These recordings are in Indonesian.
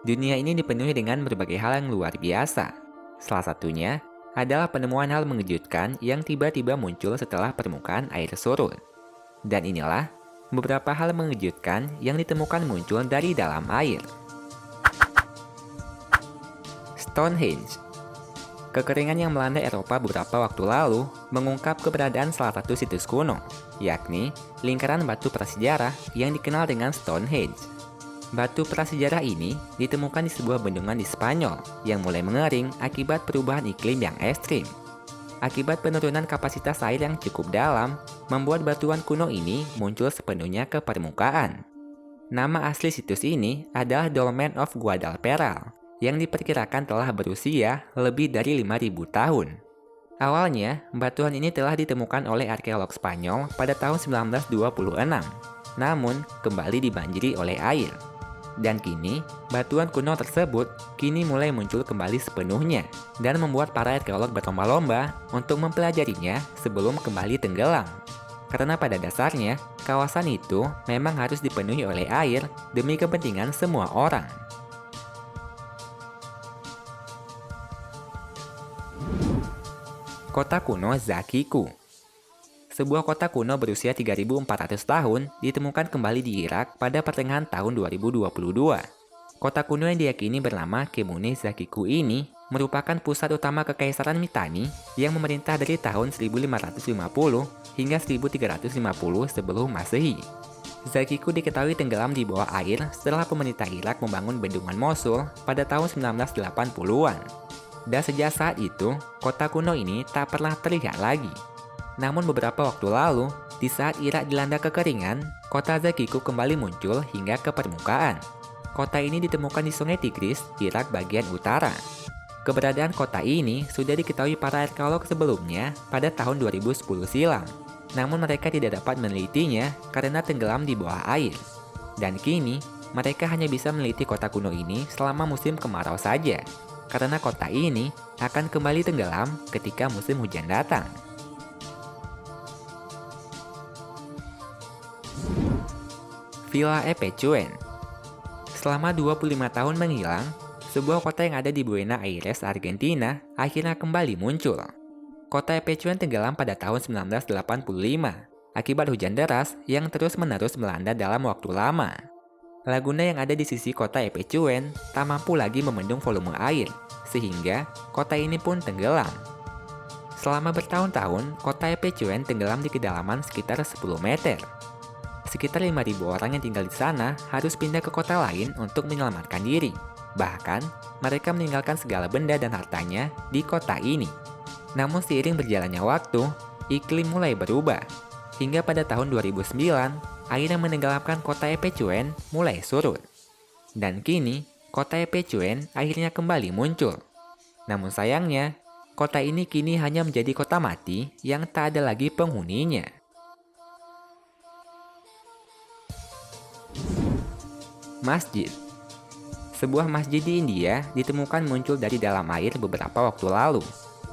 Dunia ini dipenuhi dengan berbagai hal yang luar biasa. Salah satunya adalah penemuan hal mengejutkan yang tiba-tiba muncul setelah permukaan air surut. Dan inilah beberapa hal mengejutkan yang ditemukan muncul dari dalam air. Stonehenge. Kekeringan yang melanda Eropa beberapa waktu lalu mengungkap keberadaan salah satu situs kuno, yakni lingkaran batu prasejarah yang dikenal dengan Stonehenge. Batu prasejarah ini ditemukan di sebuah bendungan di Spanyol yang mulai mengering akibat perubahan iklim yang ekstrim. Akibat penurunan kapasitas air yang cukup dalam, membuat batuan kuno ini muncul sepenuhnya ke permukaan. Nama asli situs ini adalah Dolmen of Guadalperal, yang diperkirakan telah berusia lebih dari 5.000 tahun. Awalnya, batuan ini telah ditemukan oleh arkeolog Spanyol pada tahun 1926, namun kembali dibanjiri oleh air. Dan kini, batuan kuno tersebut kini mulai muncul kembali sepenuhnya dan membuat para arkeolog berlomba-lomba untuk mempelajarinya sebelum kembali tenggelam. Karena pada dasarnya, kawasan itu memang harus dipenuhi oleh air demi kepentingan semua orang. Kota kuno Zakiku. Sebuah kota kuno berusia 3.400 tahun ditemukan kembali di Irak pada pertengahan tahun 2022. Kota kuno yang diyakini bernama Kemune Zakiku ini merupakan pusat utama Kekaisaran Mitanni yang memerintah dari tahun 1550 hingga 1350 sebelum Masehi. Zakiku diketahui tenggelam di bawah air setelah pemerintah Irak membangun bendungan Mosul pada tahun 1980-an. Dan sejak saat itu, kota kuno ini tak pernah terlihat lagi. Namun beberapa waktu lalu, di saat Irak dilanda kekeringan, kota Zakiku kembali muncul hingga ke permukaan. Kota ini ditemukan di Sungai Tigris, Irak bagian utara. Keberadaan kota ini sudah diketahui para arkeolog sebelumnya pada tahun 2010 silam. Namun mereka tidak dapat menelitinya karena tenggelam di bawah air. Dan kini, mereka hanya bisa meneliti kota kuno ini selama musim kemarau saja. Karena kota ini akan kembali tenggelam ketika musim hujan datang. Villa Epechuen. Selama 25 tahun menghilang, sebuah kota yang ada di Buenos Aires, Argentina, akhirnya kembali muncul. Kota Epechuen tenggelam pada tahun 1985 akibat hujan deras yang terus-menerus melanda dalam waktu lama. Laguna yang ada di sisi kota Epechuen tak mampu lagi membendung volume air, sehingga kota ini pun tenggelam. Selama bertahun-tahun, kota Epechuen tenggelam di kedalaman sekitar 10 meter. Sekitar 5.000 orang yang tinggal di sana harus pindah ke kota lain untuk menyelamatkan diri. Bahkan, mereka meninggalkan segala benda dan hartanya di kota ini. Namun seiring berjalannya waktu, iklim mulai berubah. Hingga pada tahun 2009, air yang menenggelamkan kota Epechuen mulai surut. Dan kini, kota Epechuen akhirnya kembali muncul. Namun sayangnya, kota ini kini hanya menjadi kota mati yang tak ada lagi penghuninya. Masjid. Sebuah masjid di India ditemukan muncul dari dalam air beberapa waktu lalu.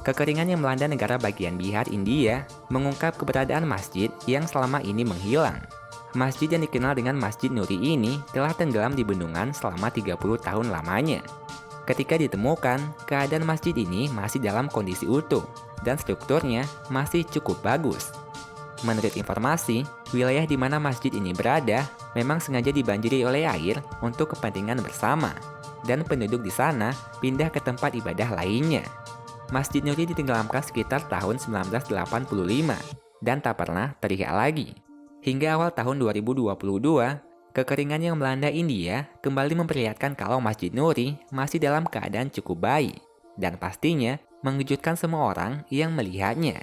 Kekeringan yang melanda negara bagian Bihar, India, mengungkap keberadaan masjid yang selama ini menghilang. Masjid yang dikenal dengan Masjid Nuri ini telah tenggelam di bendungan selama 30 tahun lamanya. Ketika ditemukan, keadaan masjid ini masih dalam kondisi utuh dan strukturnya masih cukup bagus. Menurut informasi, wilayah di mana masjid ini berada memang sengaja dibanjiri oleh air untuk kepentingan bersama, dan penduduk di sana pindah ke tempat ibadah lainnya. Masjid Nuri ditenggelamkan sekitar tahun 1985 dan tak pernah terlihat lagi. Hingga awal tahun 2022, kekeringan yang melanda India kembali memperlihatkan kalau Masjid Nuri masih dalam keadaan cukup baik, dan pastinya mengejutkan semua orang yang melihatnya.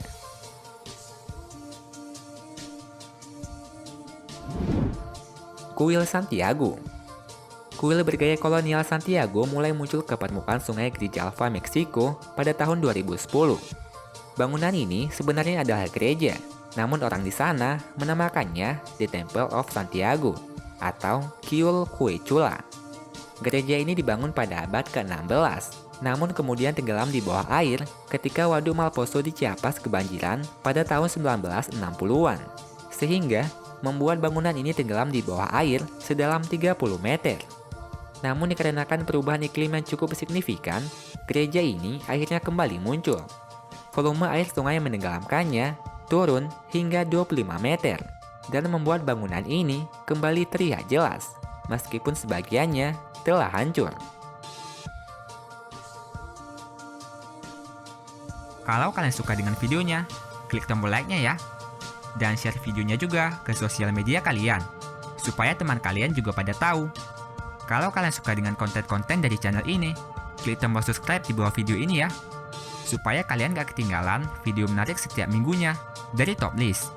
Kuil Santiago. Kuil bergaya kolonial Santiago mulai muncul ke permukaan sungai Grijalva, Meksiko pada tahun 2010. Bangunan ini sebenarnya adalah gereja, namun orang di sana menamakannya The Temple of Santiago atau Kiul Cuechula. Gereja ini dibangun pada abad ke-16, namun kemudian tenggelam di bawah air ketika Waduk Malposo di Chiapas kebanjiran pada tahun 1960-an, sehingga membuat bangunan ini tenggelam di bawah air sedalam 30 meter. Namun dikarenakan perubahan iklim yang cukup signifikan, gereja ini akhirnya kembali muncul. Volume air sungai yang menenggelamkannya turun hingga 25 meter dan membuat bangunan ini kembali terlihat jelas, meskipun sebagiannya telah hancur. Kalau kalian suka dengan videonya, klik tombol like-nya ya. Dan share videonya juga ke sosial media kalian, supaya teman kalian juga pada tahu. Kalau kalian suka dengan konten-konten dari channel ini, klik tombol subscribe di bawah video ini ya, supaya kalian gak ketinggalan video menarik setiap minggunya dari Top List.